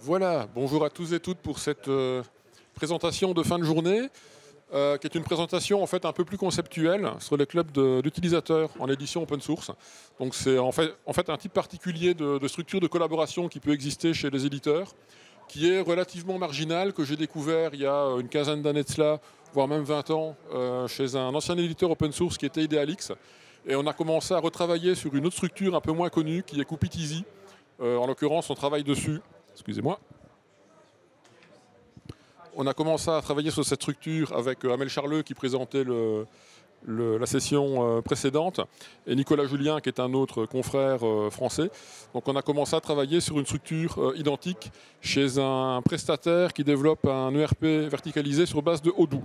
Voilà, bonjour à tous et toutes pour cette présentation de fin de journée, qui est une présentation en fait un peu plus conceptuelle sur les clubs d'utilisateurs en édition open source. Donc c'est en fait un type particulier de structure de collaboration qui peut exister chez les éditeurs, qui est relativement marginal, que j'ai découvert il y a une quinzaine d'années de cela, voire même 20 ans, chez un ancien éditeur open source qui était Idealix. Et on a commencé à retravailler sur une autre structure un peu moins connue, qui est Coopit-Easy. En l'occurrence, on travaille dessus. Excusez-moi. On a commencé à travailler sur cette structure avec Amel Charleux qui présentait la session précédente et Nicolas Julien qui est un autre confrère français. Donc on a commencé à travailler sur une structure identique chez un prestataire qui développe un ERP verticalisé sur base de Odoo.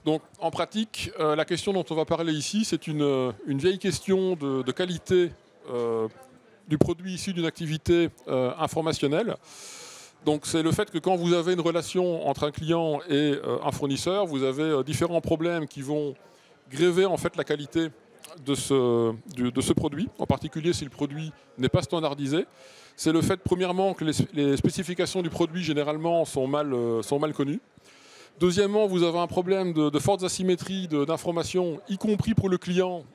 Donc en pratique, la question dont on va parler ici, c'est une vieille question de qualité du produit issu d'une activité informationnelle. Donc c'est le fait que quand vous avez une relation entre un client et un fournisseur, vous avez différents problèmes qui vont gréver en fait la qualité de ce produit, en particulier si le produit n'est pas standardisé. C'est le fait premièrement que les spécifications du produit généralement sont mal connues. Deuxièmement, vous avez un problème de fortes asymétries d'informations, y compris pour le client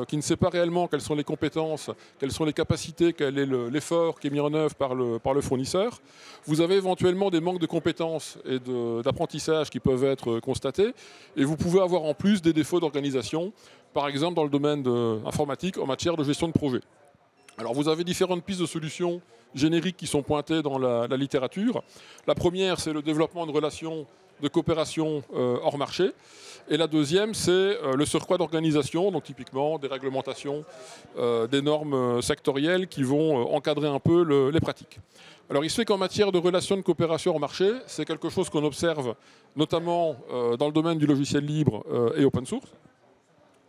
qui ne sait pas réellement quelles sont les compétences, quelles sont les capacités, quel est l'effort qui est mis en œuvre par le fournisseur. Vous avez éventuellement des manques de compétences et d'apprentissage qui peuvent être constatés. Et vous pouvez avoir en plus des défauts d'organisation, par exemple dans le domaine informatique en matière de gestion de projet. Alors vous avez différentes pistes de solutions génériques qui sont pointées dans la littérature. La première, c'est le développement de relations de coopération hors marché. Et la deuxième, c'est le surcroît d'organisation, donc typiquement des réglementations, des normes sectorielles qui vont encadrer un peu les pratiques. Alors il se fait qu'en matière de relations de coopération hors marché, c'est quelque chose qu'on observe notamment dans le domaine du logiciel libre et open source,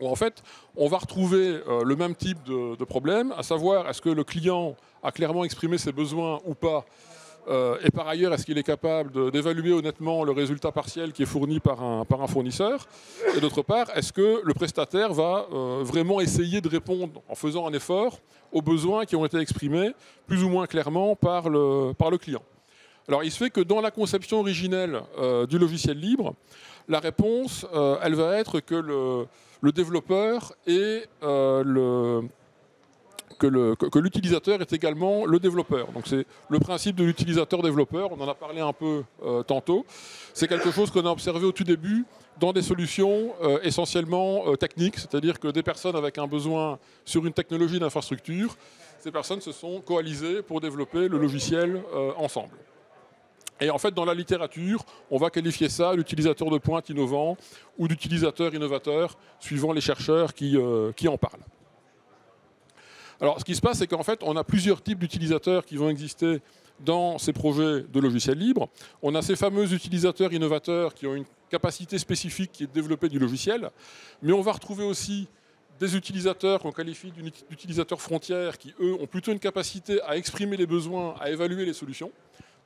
où en fait on va retrouver le même type de problème, à savoir est-ce que le client a clairement exprimé ses besoins ou pas. Et par ailleurs, est-ce qu'il est capable d'évaluer honnêtement le résultat partiel qui est fourni par un fournisseur? Et d'autre part, est-ce que le prestataire va vraiment essayer de répondre en faisant un effort aux besoins qui ont été exprimés plus ou moins clairement par le client? Alors il se fait que dans la conception originelle du logiciel libre, la réponse, elle va être que le développeur et que l'utilisateur est également le développeur. Donc c'est le principe de l'utilisateur-développeur, on en a parlé un peu tantôt. C'est quelque chose qu'on a observé au tout début dans des solutions essentiellement techniques, c'est-à-dire que des personnes avec un besoin sur une technologie d'infrastructure, ces personnes se sont coalisées pour développer le logiciel ensemble. Et en fait, dans la littérature, on va qualifier ça d'utilisateur de pointe innovant ou d'utilisateur innovateur, suivant les chercheurs qui en parlent. Alors, ce qui se passe, c'est qu'en fait, on a plusieurs types d'utilisateurs qui vont exister dans ces projets de logiciels libres. On a ces fameux utilisateurs innovateurs qui ont une capacité spécifique qui est de développer du logiciel, mais on va retrouver aussi des utilisateurs qu'on qualifie d'utilisateurs frontières qui, eux, ont plutôt une capacité à exprimer les besoins, à évaluer les solutions.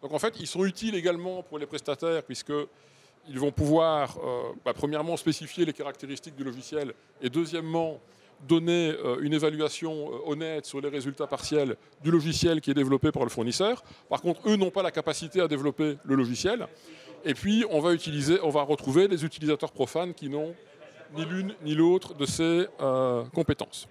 Donc, en fait, ils sont utiles également pour les prestataires puisqu'ils vont pouvoir, premièrement, spécifier les caractéristiques du logiciel et deuxièmement, donner une évaluation honnête sur les résultats partiels du logiciel qui est développé par le fournisseur. Par contre, eux n'ont pas la capacité à développer le logiciel. Et puis, on va retrouver des utilisateurs profanes qui n'ont ni l'une ni l'autre de ces compétences.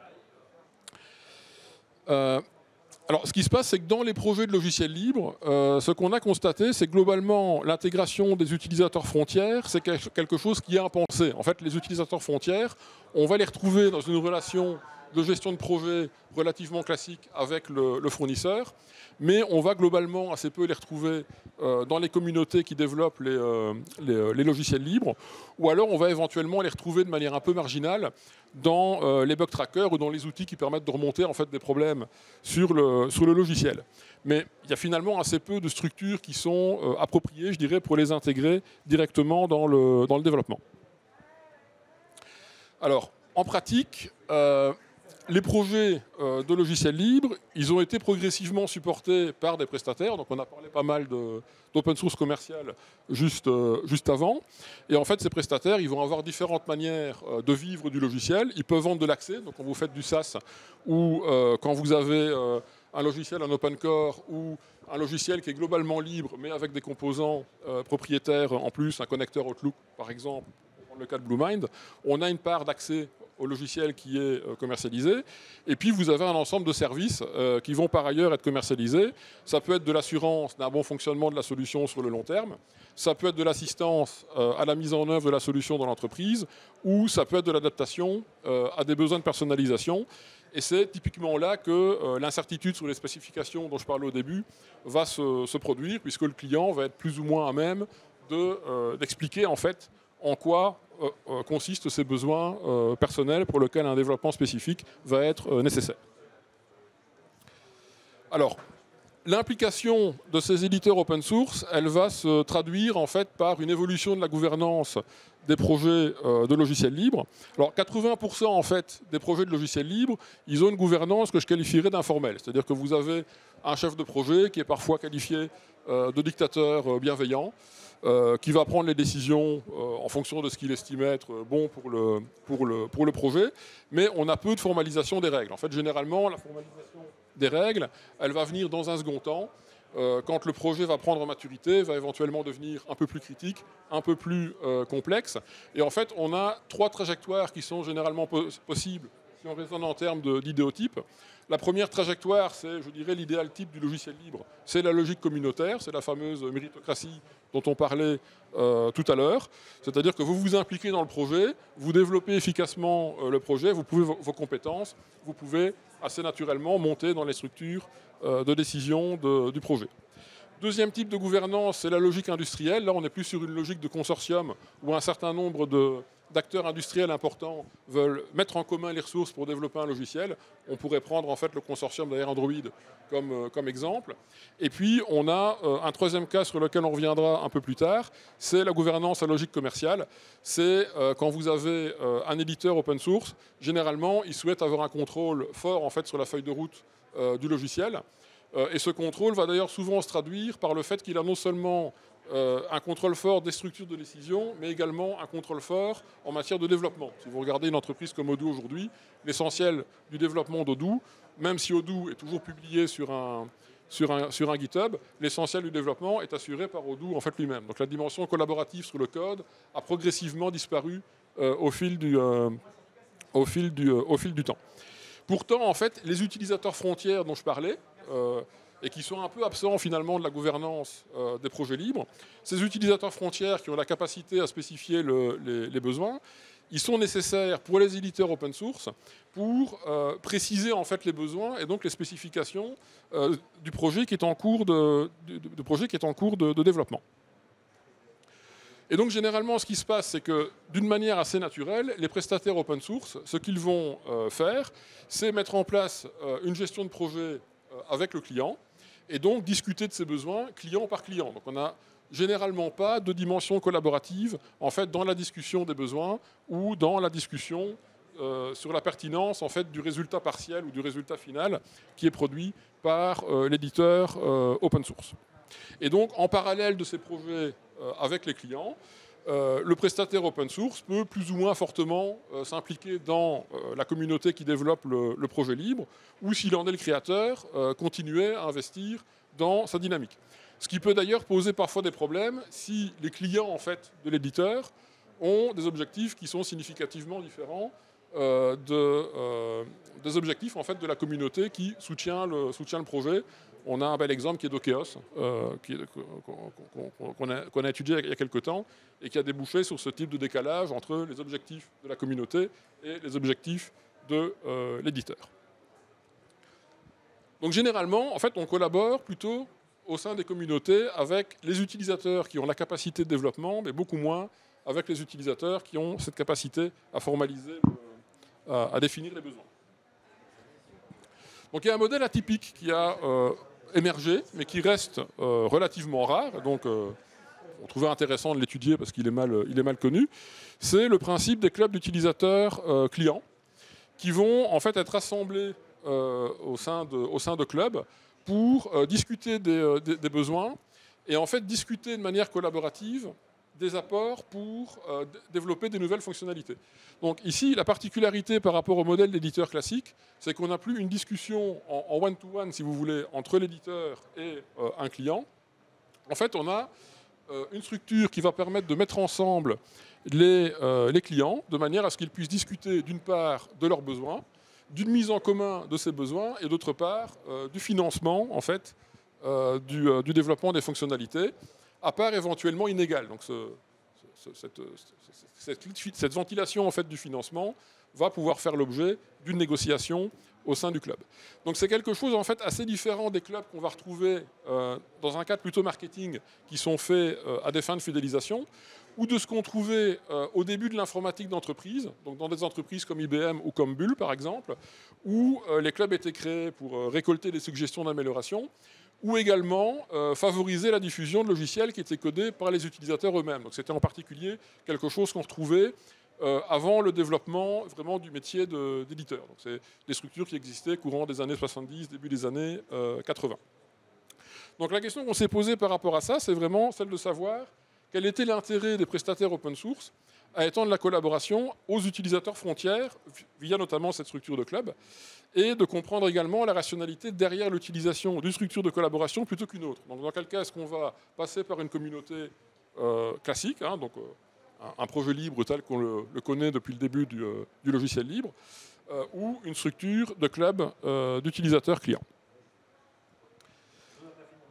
Alors, ce qui se passe, c'est que dans les projets de logiciels libres, ce qu'on a constaté, c'est que globalement, l'intégration des utilisateurs frontières, c'est quelque chose qui est impensé. En fait, les utilisateurs frontières, on va les retrouver dans une relation de gestion de projet relativement classique avec le fournisseur, mais on va globalement assez peu les retrouver dans les communautés qui développent les logiciels libres, ou alors on va éventuellement les retrouver de manière un peu marginale dans les bug trackers ou dans les outils qui permettent de remonter en fait, des problèmes sur le logiciel. Mais il y a finalement assez peu de structures qui sont appropriées, je dirais, pour les intégrer directement dans le développement. Alors, en pratique, les projets de logiciels libres, ils ont été progressivement supportés par des prestataires. Donc on a parlé pas mal d'open source commercial juste avant. Et en fait, ces prestataires, ils vont avoir différentes manières de vivre du logiciel. Ils peuvent vendre de l'accès. Donc quand vous faites du SaaS ou quand vous avez un logiciel en open core ou un logiciel qui est globalement libre, mais avec des composants propriétaires en plus, un connecteur Outlook par exemple, pour prendre le cas de BlueMind, on a une part d'accès au logiciel qui est commercialisé. Et puis vous avez un ensemble de services qui vont par ailleurs être commercialisés. Ça peut être de l'assurance d'un bon fonctionnement de la solution sur le long terme. Ça peut être de l'assistance à la mise en œuvre de la solution dans l'entreprise, ou ça peut être de l'adaptation à des besoins de personnalisation. Et c'est typiquement là que l'incertitude sur les spécifications dont je parlais au début va se produire, puisque le client va être plus ou moins à même d'expliquer en fait en quoi consistent ces besoins personnels pour lesquels un développement spécifique va être nécessaire. Alors, l'implication de ces éditeurs open source, elle va se traduire en fait par une évolution de la gouvernance des projets de logiciels libres. Alors 80% en fait des projets de logiciels libres, ils ont une gouvernance que je qualifierais d'informelle. C'est-à-dire que vous avez un chef de projet qui est parfois qualifié de dictateur bienveillant, qui va prendre les décisions en fonction de ce qu'il estime être bon pour le projet, mais on a peu de formalisation des règles. En fait, généralement, la formalisation des règles, elle va venir dans un second temps, quand le projet va prendre en maturité, va éventuellement devenir un peu plus critique, un peu plus complexe. Et en fait, on a 3 trajectoires qui sont généralement possibles si on raisonne en termes d'idéotype. La première trajectoire, c'est, je dirais, l'idéal type du logiciel libre. C'est la logique communautaire, c'est la fameuse méritocratie dont on parlait tout à l'heure. C'est-à-dire que vous vous impliquez dans le projet, vous développez efficacement le projet, vous pouvez vos compétences, vous pouvez assez naturellement monter dans les structures de décision du projet. Deuxième type de gouvernance, c'est la logique industrielle. Là, on est plus sur une logique de consortium où un certain nombre d'acteurs industriels importants veulent mettre en commun les ressources pour développer un logiciel. On pourrait prendre en fait le consortium d'ailleurs Android comme exemple. Et puis on a un troisième cas sur lequel on reviendra un peu plus tard, c'est la gouvernance à logique commerciale. C'est quand vous avez un éditeur open source, généralement il souhaite avoir un contrôle fort en fait sur la feuille de route du logiciel. Et ce contrôle va d'ailleurs souvent se traduire par le fait qu'il a non seulement un contrôle fort des structures de décision, mais également un contrôle fort en matière de développement. Si vous regardez une entreprise comme Odoo aujourd'hui, l'essentiel du développement d'Odoo, même si Odoo est toujours publié sur un GitHub, l'essentiel du développement est assuré par Odoo en fait lui-même. Donc la dimension collaborative sur le code a progressivement disparu au fil du temps. Pourtant, en fait, les utilisateurs frontières dont je parlais, et qui sont un peu absents finalement de la gouvernance des projets libres, ces utilisateurs frontières qui ont la capacité à spécifier les besoins, ils sont nécessaires pour les éditeurs open source pour préciser en fait les besoins et donc les spécifications du projet qui est en cours de développement. Et donc généralement ce qui se passe, c'est que d'une manière assez naturelle, les prestataires open source, ce qu'ils vont faire, c'est mettre en place une gestion de projet avec le client et donc discuter de ses besoins client par client. Donc on n'a généralement pas de dimension collaborative en fait dans la discussion des besoins ou dans la discussion sur la pertinence en fait du résultat partiel ou du résultat final qui est produit par l'éditeur open source. Et donc en parallèle de ces projets avec les clients, le prestataire open source peut plus ou moins fortement s'impliquer dans la communauté qui développe le projet libre, ou s'il en est le créateur, continuer à investir dans sa dynamique. Ce qui peut d'ailleurs poser parfois des problèmes si les clients en fait, de l'éditeur ont des objectifs qui sont significativement différents des objectifs en fait, de la communauté qui soutient le projet. On a un bel exemple qui est Dokeos, qu'on a étudié il y a quelques temps et qui a débouché sur ce type de décalage entre les objectifs de la communauté et les objectifs de l'éditeur. Donc généralement, en fait, on collabore plutôt au sein des communautés avec les utilisateurs qui ont la capacité de développement, mais beaucoup moins avec les utilisateurs qui ont cette capacité à formaliser, à définir les besoins. Donc il y a un modèle atypique qui a émergé, mais qui reste relativement rare. Donc on trouvait intéressant de l'étudier parce qu'il est mal connu. C'est le principe des clubs d'utilisateurs clients qui vont en fait être assemblés au sein de clubs pour discuter des besoins et en fait discuter de manière collaborative des apports pour développer des nouvelles fonctionnalités. Donc ici, la particularité par rapport au modèle d'éditeur classique, c'est qu'on n'a plus une discussion en one-to-one, si vous voulez, entre l'éditeur et un client. En fait, on a une structure qui va permettre de mettre ensemble les clients de manière à ce qu'ils puissent discuter d'une part de leurs besoins, d'une mise en commun de ces besoins et d'autre part du financement en fait, du développement des fonctionnalités, à part éventuellement inégale. Donc cette ventilation en fait, du financement va pouvoir faire l'objet d'une négociation au sein du club. Donc c'est quelque chose en fait assez différent des clubs qu'on va retrouver dans un cadre plutôt marketing qui sont faits à des fins de fidélisation ou de ce qu'on trouvait au début de l'informatique d'entreprise, donc dans des entreprises comme IBM ou comme Bull par exemple, où les clubs étaient créés pour récolter des suggestions d'amélioration ou également favoriser la diffusion de logiciels qui étaient codés par les utilisateurs eux-mêmes. Donc c'était en particulier quelque chose qu'on retrouvait avant le développement vraiment du métier d'éditeur. Donc c'est des structures qui existaient courant des années 70, début des années 80. Donc la question qu'on s'est posée par rapport à ça, c'est vraiment celle de savoir quel était l'intérêt des prestataires open source à étendre la collaboration aux utilisateurs frontières, via notamment cette structure de club, et de comprendre également la rationalité derrière l'utilisation d'une structure de collaboration plutôt qu'une autre. Donc dans quel cas est-ce qu'on va passer par une communauté classique, hein, donc un projet libre tel qu'on le connaît depuis le début du logiciel libre, ou une structure de club d'utilisateurs clients.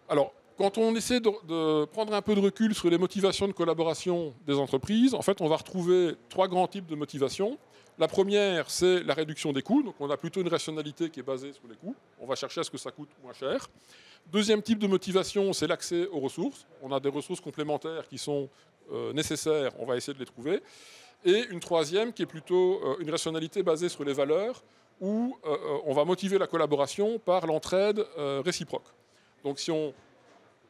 Alors, quand on essaie de prendre un peu de recul sur les motivations de collaboration des entreprises, en fait, on va retrouver trois grands types de motivations. La première, c'est la réduction des coûts. Donc, on a plutôt une rationalité qui est basée sur les coûts. On va chercher à ce que ça coûte moins cher. Deuxième type de motivation, c'est l'accès aux ressources. On a des ressources complémentaires qui sont nécessaires. On va essayer de les trouver. Et une troisième, qui est plutôt une rationalité basée sur les valeurs, où on va motiver la collaboration par l'entraide réciproque. Donc, si on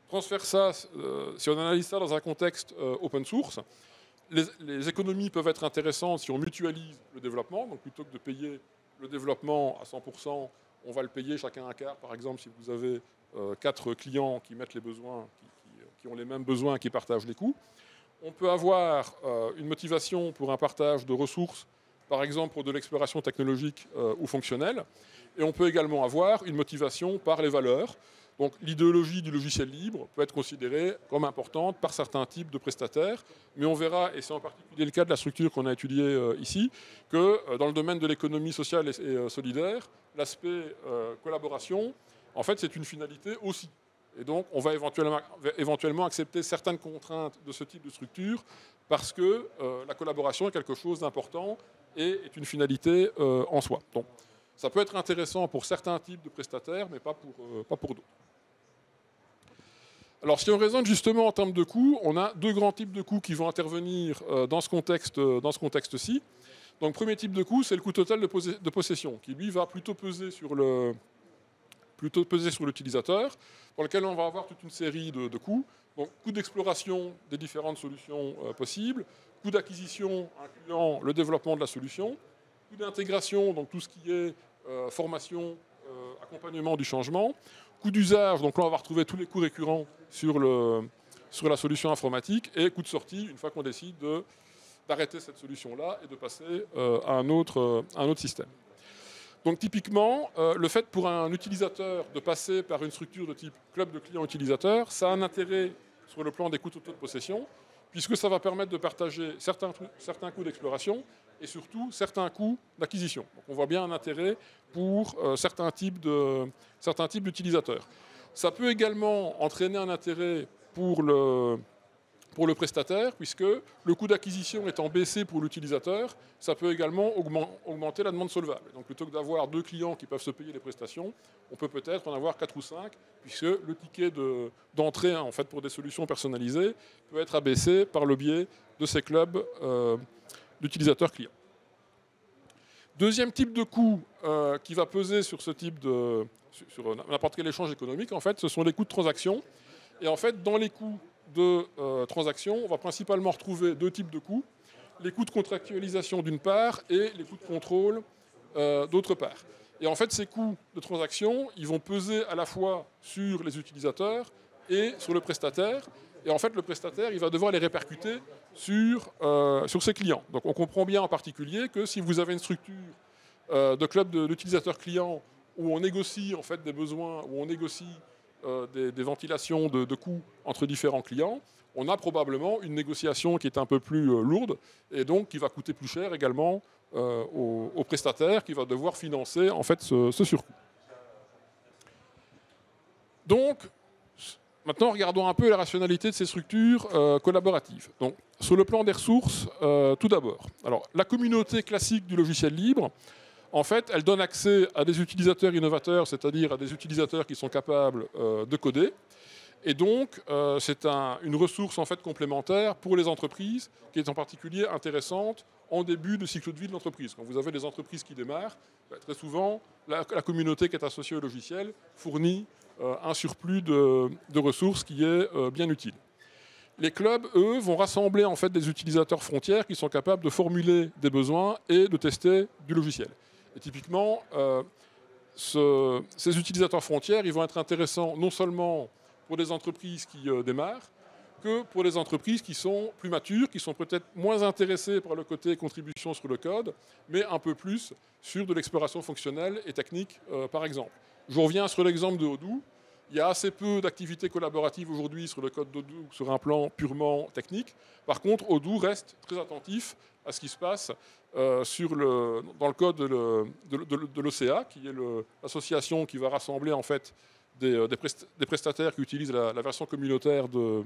transfère ça, si on analyse ça dans un contexte open source, les économies peuvent être intéressantes si on mutualise le développement. Donc plutôt que de payer le développement à 100%, on va le payer chacun un quart. Par exemple, si vous avez 4 clients qui mettent les besoins, qui ont les mêmes besoins, qui partagent les coûts. On peut avoir une motivation pour un partage de ressources, par exemple pour de l'exploration technologique ou fonctionnelle. Et on peut également avoir une motivation par les valeurs. Donc l'idéologie du logiciel libre peut être considérée comme importante par certains types de prestataires, mais on verra, et c'est en particulier le cas de la structure qu'on a étudiée ici, que dans le domaine de l'économie sociale et solidaire, l'aspect collaboration, en fait, c'est une finalité aussi. Et donc, on va éventuellement accepter certaines contraintes de ce type de structure parce que la collaboration est quelque chose d'important et est une finalité en soi. Donc, ça peut être intéressant pour certains types de prestataires, mais pas pour d'autres. Alors, si on raisonne justement en termes de coûts, on a deux grands types de coûts qui vont intervenir dans ce contexte-ci. Donc, premier type de coût, c'est le coût total de possession, qui lui va plutôt peser sur l'utilisateur, dans lequel on va avoir toute une série de coûts. Donc, coût d'exploration des différentes solutions possibles, coût d'acquisition incluant le développement de la solution, coût d'intégration, donc tout ce qui est formation, accompagnement du changement, coût d'usage, donc là on va retrouver tous les coûts récurrents sur la solution informatique, et coût de sortie, une fois qu'on décide d'arrêter cette solution-là et de passer à un autre système. Donc typiquement, le fait pour un utilisateur de passer par une structure de type club de clients utilisateurs, ça a un intérêt sur le plan des coûts totaux de possession, puisque ça va permettre de partager certains coûts d'exploration et surtout certains coûts d'acquisition. Donc on voit bien un intérêt pour certains types d'utilisateurs. Ça peut également entraîner un intérêt pour le prestataire, puisque le coût d'acquisition étant baissé pour l'utilisateur, ça peut également augmenter la demande solvable. Donc plutôt que d'avoir 2 clients qui peuvent se payer les prestations, on peut peut-être en avoir 4 ou 5, puisque le ticket d'entrée en fait, pour des solutions personnalisées peut être abaissé par le biais de ces clubs d'utilisateurs clients. Deuxième type de coût qui va peser sur ce type sur n'importe quel échange économique, en fait, ce sont les coûts de transaction. Et en fait, dans les coûts de transaction, on va principalement retrouver 2 types de coûts. Les coûts de contractualisation d'une part et les coûts de contrôle d'autre part. Et en fait, ces coûts de transaction, ils vont peser à la fois sur les utilisateurs et sur le prestataire. Et en fait, le prestataire, il va devoir les répercuter sur ses clients. Donc on comprend bien en particulier que si vous avez une structure de club d'utilisateurs clients où on négocie en fait des besoins, où on négocie des ventilations de coûts entre différents clients, on a probablement une négociation qui est un peu plus lourde et donc qui va coûter plus cher également au prestataire qui va devoir financer en fait ce surcoût. Donc, maintenant, regardons un peu la rationalité de ces structures collaboratives. Donc, sur le plan des ressources, tout d'abord. Alors, la communauté classique du logiciel libre, en fait, elle donne accès à des utilisateurs innovateurs, c'est-à-dire à des utilisateurs qui sont capables de coder. Et donc, c'est une ressource en fait complémentaire pour les entreprises, qui est en particulier intéressante en début de cycle de vie de l'entreprise. Quand vous avez des entreprises qui démarrent, très souvent, la communauté qui est associée au logiciel fournit un surplus de ressources qui est bien utile. Les clubs, eux, vont rassembler en fait des utilisateurs frontières qui sont capables de formuler des besoins et de tester du logiciel. Et typiquement, ces utilisateurs frontières, ils vont être intéressants non seulement pour des entreprises qui démarrent, que pour les entreprises qui sont plus matures, qui sont peut-être moins intéressées par le côté contribution sur le code, mais un peu plus sur de l'exploration fonctionnelle et technique, par exemple. Je reviens sur l'exemple de Odoo. Il y a assez peu d'activités collaboratives aujourd'hui sur le code d'Odoo sur un plan purement technique. Par contre, Odoo reste très attentif à ce qui se passe dans le code de l'OCA, qui est l'association qui va rassembler en fait des prestataires qui utilisent la version communautaire de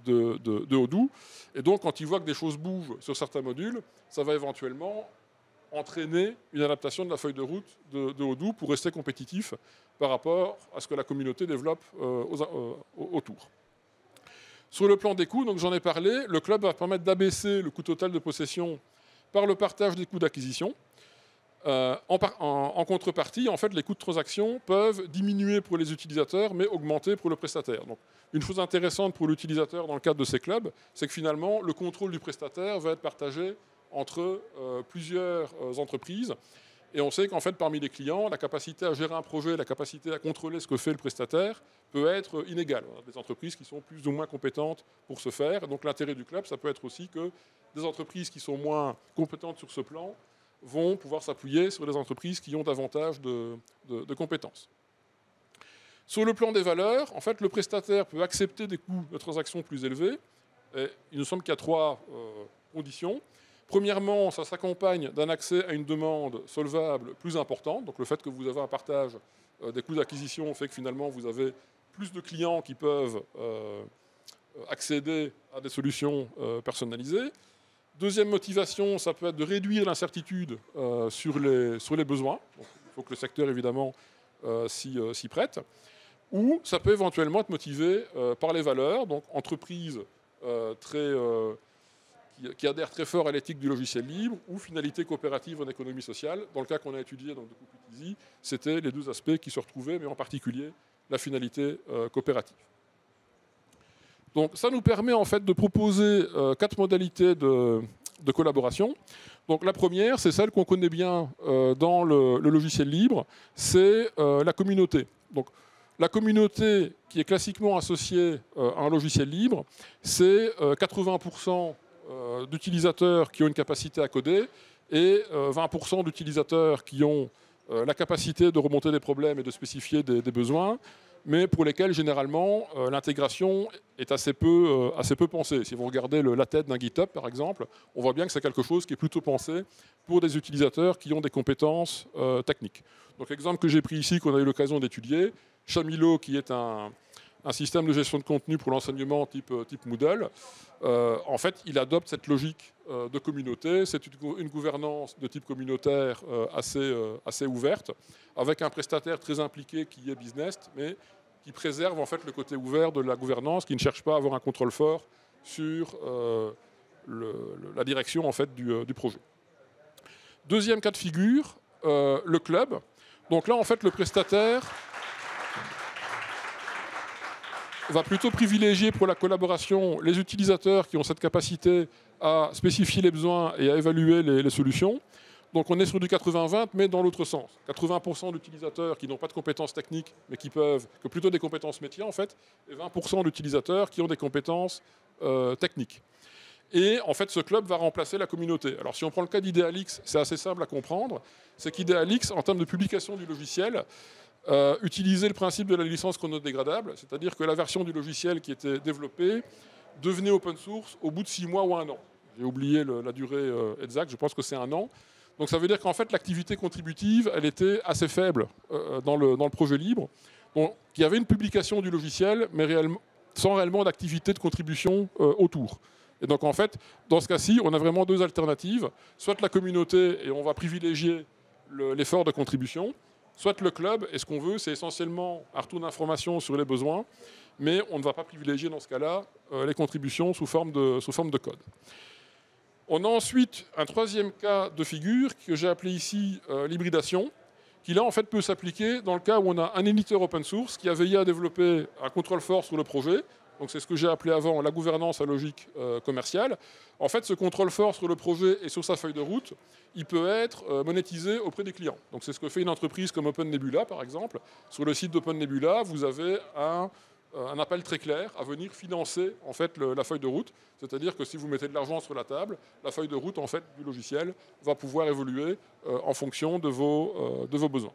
Odoo. Et donc, quand ils voient que des choses bougent sur certains modules, ça va éventuellement entraîner une adaptation de la feuille de route de Odoo pour rester compétitif par rapport à ce que la communauté développe autour. Sur le plan des coûts, donc j'en ai parlé, le club va permettre d'abaisser le coût total de possession par le partage des coûts d'acquisition. En contrepartie, en fait, les coûts de transaction peuvent diminuer pour les utilisateurs, mais augmenter pour le prestataire. Donc, une chose intéressante pour l'utilisateur dans le cadre de ces clubs, c'est que finalement, le contrôle du prestataire va être partagé entre plusieurs entreprises. Et on sait qu'en fait, parmi les clients, la capacité à gérer un projet, la capacité à contrôler ce que fait le prestataire peut être inégale. On a des entreprises qui sont plus ou moins compétentes pour ce faire. Et donc l'intérêt du club, ça peut être aussi que des entreprises qui sont moins compétentes sur ce plan vont pouvoir s'appuyer sur des entreprises qui ont davantage de compétences. Sur le plan des valeurs, en fait, le prestataire peut accepter des coûts de transaction plus élevés. Et il nous semble qu'il y a trois conditions. Premièrement, ça s'accompagne d'un accès à une demande solvable plus importante. Donc le fait que vous avez un partage des coûts d'acquisition fait que finalement vous avez plus de clients qui peuvent accéder à des solutions personnalisées. Deuxième motivation, ça peut être de réduire l'incertitude sur les besoins. Donc, il faut que le secteur évidemment s'y prête. Ou ça peut éventuellement être motivé par les valeurs, donc entreprises qui adhèrent très fort à l'éthique du logiciel libre, ou finalité coopérative en économie sociale. Dans le cas qu'on a étudié donc, de Coopit Easy, c'était les deux aspects qui se retrouvaient, mais en particulier la finalité coopérative. Donc ça nous permet en fait de proposer 4 modalités de collaboration. Donc la première, c'est celle qu'on connaît bien dans le logiciel libre, c'est la communauté. Donc la communauté qui est classiquement associée à un logiciel libre, c'est 80% d'utilisateurs qui ont une capacité à coder et 20% d'utilisateurs qui ont la capacité de remonter des problèmes et de spécifier des besoins, mais pour lesquels généralement l'intégration est assez peu pensée. Si vous regardez la tête d'un GitHub par exemple, on voit bien que c'est quelque chose qui est plutôt pensé pour des utilisateurs qui ont des compétences techniques. Donc l'exemple que j'ai pris ici, qu'on a eu l'occasion d'étudier, Shamilo, qui est un système de gestion de contenu pour l'enseignement type Moodle, en fait, il adopte cette logique de communauté. C'est une gouvernance de type communautaire assez ouverte, avec un prestataire très impliqué qui est business, mais qui préserve en fait le côté ouvert de la gouvernance, qui ne cherche pas à avoir un contrôle fort sur la direction en fait, du projet. Deuxième cas de figure, le club. Donc là, en fait, le prestataire va plutôt privilégier pour la collaboration les utilisateurs qui ont cette capacité à spécifier les besoins et à évaluer les solutions. Donc on est sur du 80-20, mais dans l'autre sens. 80% d'utilisateurs qui n'ont pas de compétences techniques, mais qui plutôt des compétences métiers en fait, et 20% d'utilisateurs qui ont des compétences techniques. Et en fait, ce club va remplacer la communauté. Alors si on prend le cas d'Idealix, c'est assez simple à comprendre. C'est qu'Idealix, en termes de publication du logiciel, utilisait le principe de la licence chronodégradable, c'est-à-dire que la version du logiciel qui était développée devenait open source au bout de 6 mois ou 1 an. J'ai oublié la durée exacte, je pense que c'est 1 an. Donc ça veut dire qu'en fait, l'activité contributive, elle était assez faible dans le projet libre. Donc il y avait une publication du logiciel, mais sans réellement d'activité de contribution autour. Et donc en fait, dans ce cas-ci, on a vraiment 2 alternatives. Soit la communauté, et on va privilégier l'effort de contribution, soit le club, et ce qu'on veut, c'est essentiellement un retour d'information sur les besoins, mais on ne va pas privilégier dans ce cas-là les contributions sous forme de code. On a ensuite un 3e cas de figure que j'ai appelé ici l'hybridation, qui là en fait peut s'appliquer dans le cas où on a un éditeur open source qui a veillé à développer un contrôle fort sur le projet. Donc c'est ce que j'ai appelé avant la gouvernance à logique commerciale. En fait, ce contrôle fort sur le projet et sur sa feuille de route, il peut être monétisé auprès des clients. Donc c'est ce que fait une entreprise comme OpenNebula, par exemple. Sur le site d'OpenNebula, vous avez un appel très clair à venir financer en fait, la feuille de route. C'est-à-dire que si vous mettez de l'argent sur la table, la feuille de route en fait, du logiciel va pouvoir évoluer en fonction de vos besoins.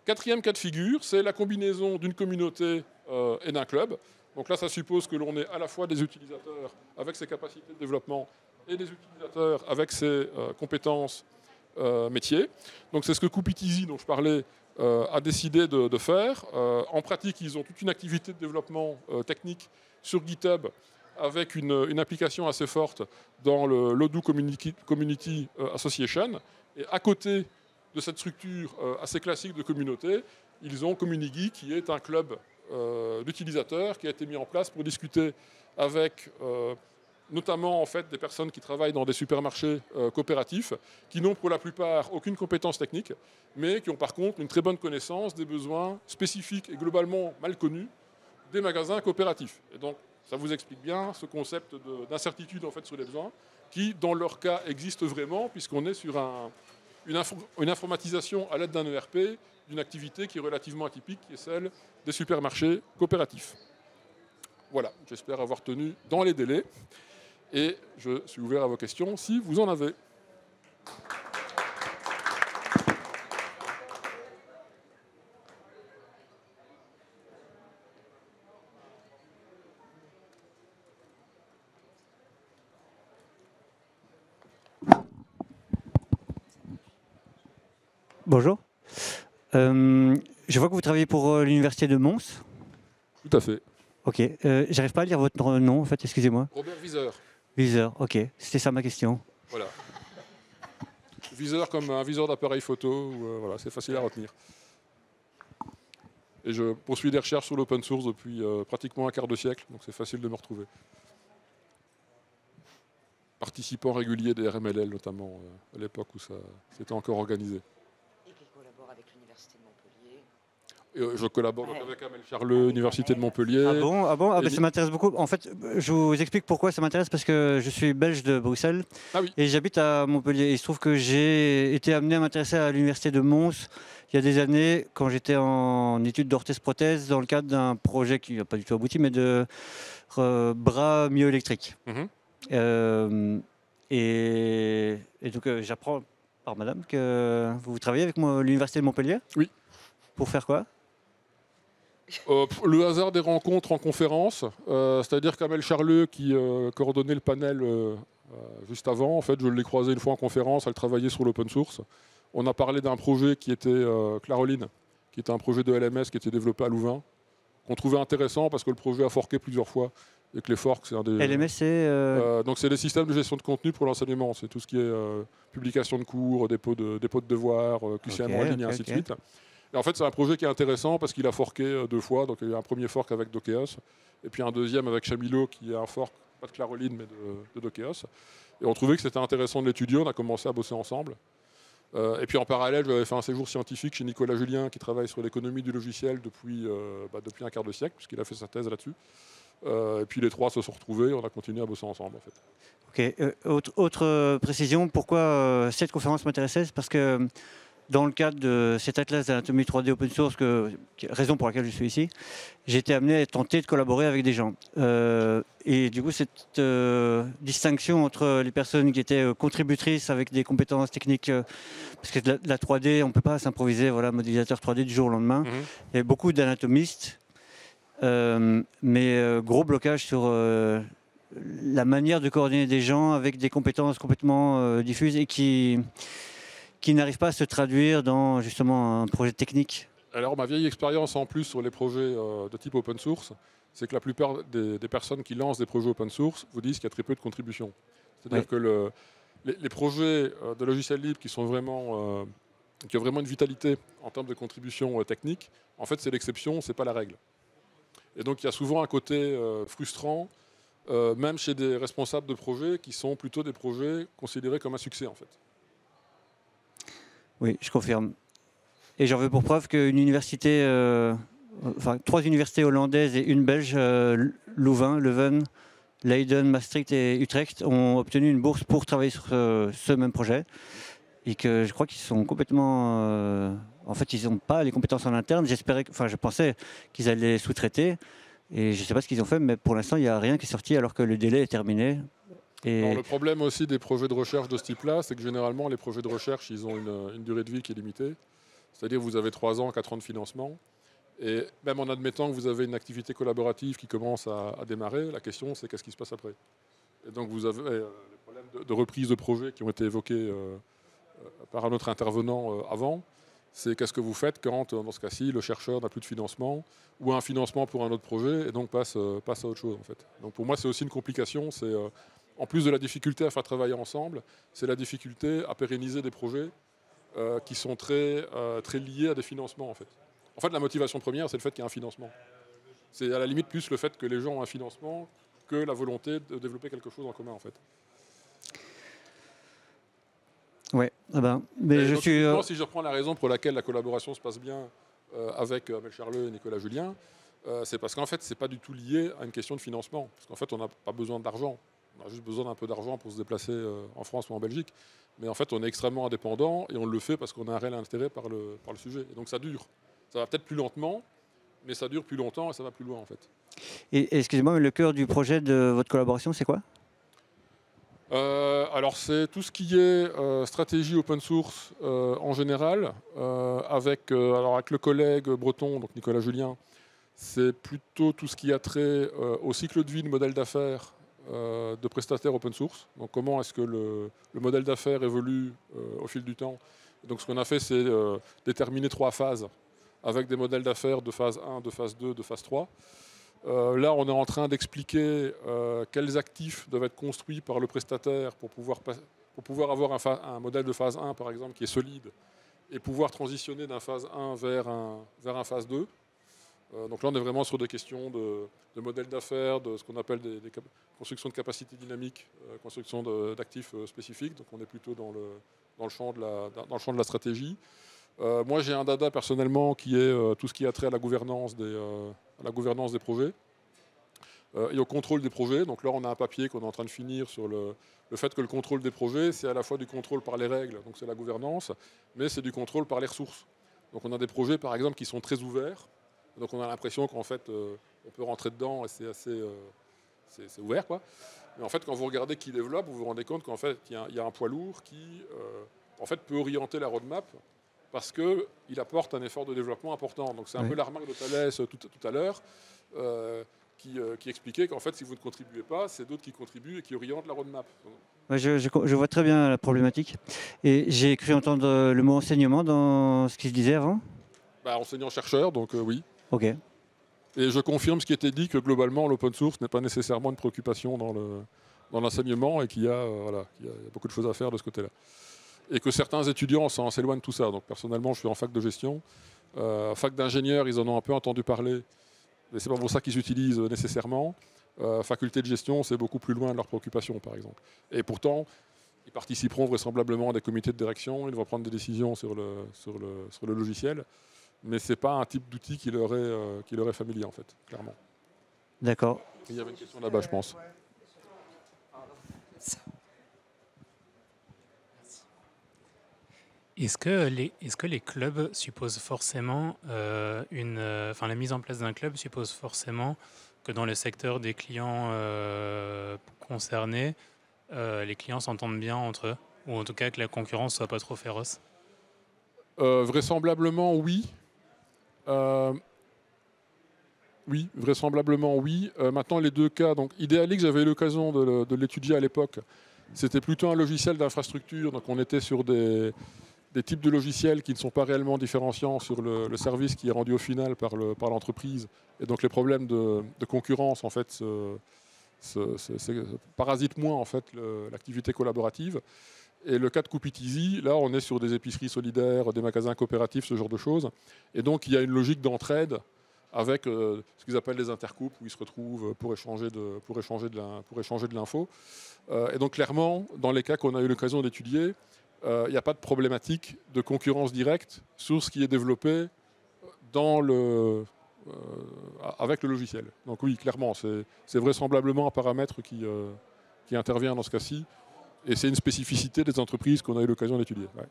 4e cas de figure, c'est la combinaison d'une communauté et d'un club. Donc là, ça suppose que l'on ait à la fois des utilisateurs avec ses capacités de développement et des utilisateurs avec ses compétences métiers. Donc c'est ce que Kupitizi, dont je parlais, a décidé de faire. En pratique, ils ont toute une activité de développement technique sur GitHub avec une application assez forte dans le Lodu Community Association. Et à côté de cette structure assez classique de communauté, ils ont CommuniGui, qui est un club d'utilisateurs qui a été mis en place pour discuter avec notamment en fait, des personnes qui travaillent dans des supermarchés coopératifs, qui n'ont pour la plupart aucune compétence technique, mais qui ont par contre une très bonne connaissance des besoins spécifiques et globalement mal connus des magasins coopératifs. Et donc, ça vous explique bien ce concept d'incertitude en fait, sur les besoins, qui, dans leur cas, existe vraiment, puisqu'on est sur une informatisation à l'aide d'un ERP, d'une activité qui est relativement atypique, qui est celle des supermarchés coopératifs. Voilà, j'espère avoir tenu dans les délais. Et je suis ouvert à vos questions si vous en avez. Bonjour. Je vois que vous travaillez pour l'université de Mons. Tout à fait. Ok. J'arrive pas à lire votre nom, en fait, excusez-moi. Robert Viseur. Viseur, ok. C'était ça ma question. Voilà. Viseur comme un viseur d'appareil photo, voilà, c'est facile à retenir. Et je poursuis des recherches sur l'open source depuis pratiquement un quart de siècle, donc c'est facile de me retrouver. Participant régulier des RMLL, notamment à l'époque où ça s'était encore organisé. Et qui collabore avec l'Université de Montpellier. Je collabore donc avec Amel Charleux, Université de Montpellier. Ah bon, ben ça m'intéresse beaucoup. En fait, je vous explique pourquoi ça m'intéresse, parce que je suis belge de Bruxelles et j'habite à Montpellier. Et il se trouve que j'ai été amené à m'intéresser à l'Université de Mons il y a des années, quand j'étais en études d'orthèse-prothèse, dans le cadre d'un projet qui n'a pas du tout abouti, mais de bras myoélectriques. Et donc j'apprends par madame que vous travaillez avec l'Université de Montpellier. Oui. Pour faire quoi? Le hasard des rencontres en conférence, c'est-à-dire qu'Amel Charleux, qui coordonnait le panel juste avant, en fait, je l'ai croisé une fois en conférence, elle travaillait sur l'open source. On a parlé d'un projet qui était Claroline, qui était un projet de LMS qui était développé à Louvain, qu'on trouvait intéressant parce que le projet a forqué plusieurs fois. Et que les forks, c'est un des... LMS, c'est... donc c'est des systèmes de gestion de contenu pour l'enseignement. C'est tout ce qui est publication de cours, dépôt de devoirs, QCM en ligne, et ainsi de suite. Et en fait, c'est un projet qui est intéressant parce qu'il a forqué 2 fois. Donc il y a un premier fork avec Dokeos, et puis un deuxième avec Chamilo, qui est un fork, pas de Claroline, mais de Dokeos. Et on trouvait que c'était intéressant de l'étudier. On a commencé à bosser ensemble. Et puis en parallèle, j'avais fait un séjour scientifique chez Nicolas Julien, qui travaille sur l'économie du logiciel depuis un quart de siècle, puisqu'il a fait sa thèse là-dessus. Et puis les trois se sont retrouvés, on a continué à bosser ensemble en fait. Ok. Autre précision, pourquoi cette conférence m'intéressait, c'est parce que dans le cadre de cet atlas d'anatomie 3D open source, raison pour laquelle je suis ici, j'ai été amené à tenter de collaborer avec des gens. Et du coup, cette distinction entre les personnes qui étaient contributrices avec des compétences techniques, parce que la 3D, on ne peut pas s'improviser, voilà, modélisateur 3D du jour au lendemain. Il y a beaucoup d'anatomistes, mais gros blocage sur la manière de coordonner des gens avec des compétences complètement diffuses et qui n'arrivent pas à se traduire dans justement un projet technique. Alors ma vieille expérience en plus sur les projets de type open source, c'est que la plupart des personnes qui lancent des projets open source vous disent qu'il y a très peu de contributions. C'est-à-dire que les projets de logiciels libres qui ont vraiment une vitalité en termes de contributions techniques, en fait c'est l'exception, c'est pas la règle. Et donc il y a souvent un côté frustrant, même chez des responsables de projets qui sont plutôt des projets considérés comme un succès en fait. Oui, je confirme. Et j'en veux pour preuve qu'une université, enfin 3 universités hollandaises et une belge, Louvain, Leuven, Leiden, Maastricht et Utrecht, ont obtenu une bourse pour travailler sur ce même projet. Et que je crois qu'ils sont complètement... en fait, ils n'ont pas les compétences en interne. Je pensais qu'ils allaient sous-traiter. Et je ne sais pas ce qu'ils ont fait, mais pour l'instant, il n'y a rien qui est sorti alors que le délai est terminé. Alors, le problème aussi des projets de recherche de ce type-là, c'est que généralement, les projets de recherche, ils ont une durée de vie qui est limitée. C'est-à-dire que vous avez 3 ans, 4 ans de financement. Et même en admettant que vous avez une activité collaborative qui commence à démarrer, la question, c'est qu'est-ce qui se passe après. Et donc, vous avez les problèmes de reprise de projet qui ont été évoqués par un autre intervenant avant. C'est qu'est-ce que vous faites quand, dans ce cas-ci, le chercheur n'a plus de financement ou a un financement pour un autre projet et donc passe à autre chose, en fait. Donc, pour moi, c'est aussi une complication. C'est... en plus de la difficulté à faire travailler ensemble, c'est la difficulté à pérenniser des projets qui sont très liés à des financements. En fait, la motivation première, c'est le fait qu'il y ait un financement. C'est à la limite plus le fait que les gens ont un financement que la volonté de développer quelque chose en commun. En fait. Ouais, mais je suis... Si je reprends la raison pour laquelle la collaboration se passe bien avec Amel Charleux et Nicolas Julien, c'est parce qu'en fait, ce n'est pas du tout lié à une question de financement. Parce qu'en fait, on n'a pas besoin d'argent. On a juste besoin d'un peu d'argent pour se déplacer en France ou en Belgique. Mais en fait, on est extrêmement indépendant et on le fait parce qu'on a un réel intérêt par le sujet. Et donc ça dure. Ça va peut-être plus lentement, mais ça dure plus longtemps et ça va plus loin en fait. Et excusez-moi, mais le cœur du projet de votre collaboration, c'est quoi ? Alors c'est tout ce qui est stratégie open source en général, avec le collègue breton, donc Nicolas Julien, c'est plutôt tout ce qui a trait au cycle de vie de modèle d'affaires de prestataires open source. Donc comment est-ce que le modèle d'affaires évolue au fil du temps. Donc ce qu'on a fait, c'est déterminer 3 phases avec des modèles d'affaires de phase 1, de phase 2, de phase 3. Là, on est en train d'expliquer quels actifs doivent être construits par le prestataire pour pouvoir avoir un modèle de phase 1, par exemple, qui est solide et pouvoir transitionner d'un phase 1 vers un phase 2. Donc là, on est vraiment sur des questions de modèles d'affaires, de ce qu'on appelle des constructions de capacité dynamique, construction d'actifs spécifiques. Donc on est plutôt dans le champ de la stratégie. Moi, j'ai un dada personnellement qui est tout ce qui a trait à la gouvernance des projets et au contrôle des projets. Donc là, on a un papier qu'on est en train de finir sur le fait que le contrôle des projets, c'est à la fois du contrôle par les règles, donc c'est la gouvernance, mais c'est du contrôle par les ressources. Donc on a des projets, par exemple, qui sont très ouverts. Donc on a l'impression qu'en fait, on peut rentrer dedans et c'est assez c'est ouvert, quoi. Mais en fait, quand vous regardez qui développe, vous vous rendez compte qu'en fait, il y a un poids lourd qui en fait, peut orienter la roadmap parce qu'il apporte un effort de développement important. Donc c'est un peu la remarque de Thalès tout à l'heure qui expliquait qu'en fait, si vous ne contribuez pas, c'est d'autres qui contribuent et qui orientent la roadmap. Ouais, je vois très bien la problématique. Et j'ai cru entendre le mot enseignement dans ce qui se disait avant. Enseignant-chercheur, donc oui. Ok. Et je confirme ce qui était dit, que globalement, l'open source n'est pas nécessairement une préoccupation dans l'enseignement et qu'il y a beaucoup de choses à faire de ce côté-là. Et que certains étudiants s'éloignent de tout ça. Donc personnellement, je suis en fac de gestion. Fac d'ingénieurs, ils en ont un peu entendu parler. Mais c'est pas pour ça qu'ils utilisent nécessairement. Faculté de gestion, c'est beaucoup plus loin de leurs préoccupations, par exemple. Et pourtant, ils participeront vraisemblablement à des comités de direction, ils vont prendre des décisions sur le logiciel. Mais ce n'est pas un type d'outil qui leur est familier, en fait, clairement. D'accord. Il y avait une question là-bas, je pense. Est-ce que les clubs supposent forcément la mise en place d'un club suppose forcément que dans le secteur des clients concernés, les clients s'entendent bien entre eux, ou en tout cas que la concurrence soit pas trop féroce? Vraisemblablement, oui. Oui, vraisemblablement, oui. Maintenant, les deux cas, donc Idealix, j'avais eu l'occasion de l'étudier à l'époque. C'était plutôt un logiciel d'infrastructure, donc on était sur des types de logiciels qui ne sont pas réellement différenciants sur le service qui est rendu au final par l'entreprise. Et donc les problèmes de concurrence, en fait, parasitent moins en fait, l'activité collaborative. Et le cas de Coop It Easy, là, on est sur des épiceries solidaires, des magasins coopératifs, ce genre de choses. Et donc, il y a une logique d'entraide avec ce qu'ils appellent les intercoupes, où ils se retrouvent pour échanger de l'info. Et donc, clairement, dans les cas qu'on a eu l'occasion d'étudier, il n'y a pas de problématique de concurrence directe sur ce qui est développé avec le logiciel. Donc oui, clairement, c'est vraisemblablement un paramètre qui intervient dans ce cas-ci. Et c'est une spécificité des entreprises qu'on a eu l'occasion d'étudier. Ouais.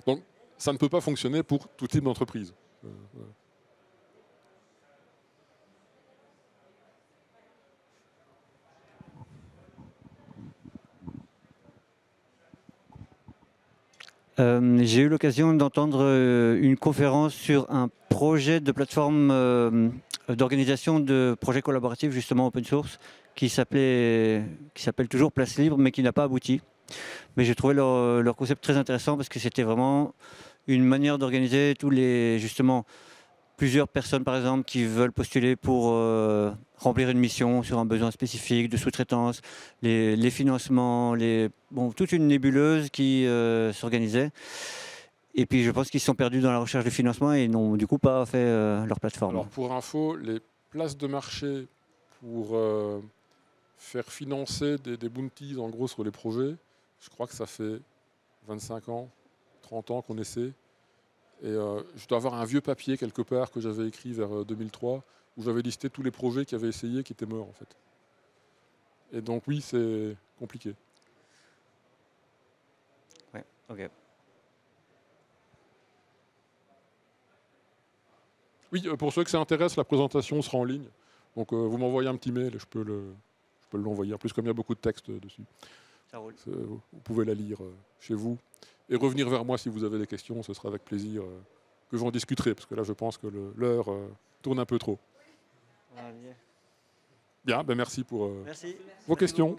Donc ça ne peut pas fonctionner pour tout type d'entreprise. J'ai eu l'occasion d'entendre une conférence sur un projet de plateforme d'organisation de projets collaboratifs justement open source qui s'appelle toujours Place Libre mais qui n'a pas abouti. Mais j'ai trouvé leur concept très intéressant parce que c'était vraiment une manière d'organiser justement plusieurs personnes par exemple qui veulent postuler pour remplir une mission sur un besoin spécifique de sous-traitance, les financements, toute une nébuleuse qui s'organisait. Et puis je pense qu'ils se sont perdus dans la recherche de financement et n'ont du coup pas fait leur plateforme. Alors pour info, les places de marché pour faire financer des bounties en gros sur les projets, je crois que ça fait 25 ans, 30 ans qu'on essaie. Et je dois avoir un vieux papier quelque part que j'avais écrit vers 2003 où j'avais listé tous les projets qui avaient essayé qui étaient morts en fait. Et donc oui, c'est compliqué. Ouais, ok. Oui, pour ceux que ça intéresse, la présentation sera en ligne. Donc vous m'envoyez un petit mail et je peux l'envoyer. En plus, comme il y a beaucoup de texte dessus. Ça roule. Vous pouvez la lire chez vous. Et revenir vers moi si vous avez des questions, ce sera avec plaisir que j'en discuterai, parce que là je pense que l'heure tourne un peu trop. Bien, ben merci pour vos questions.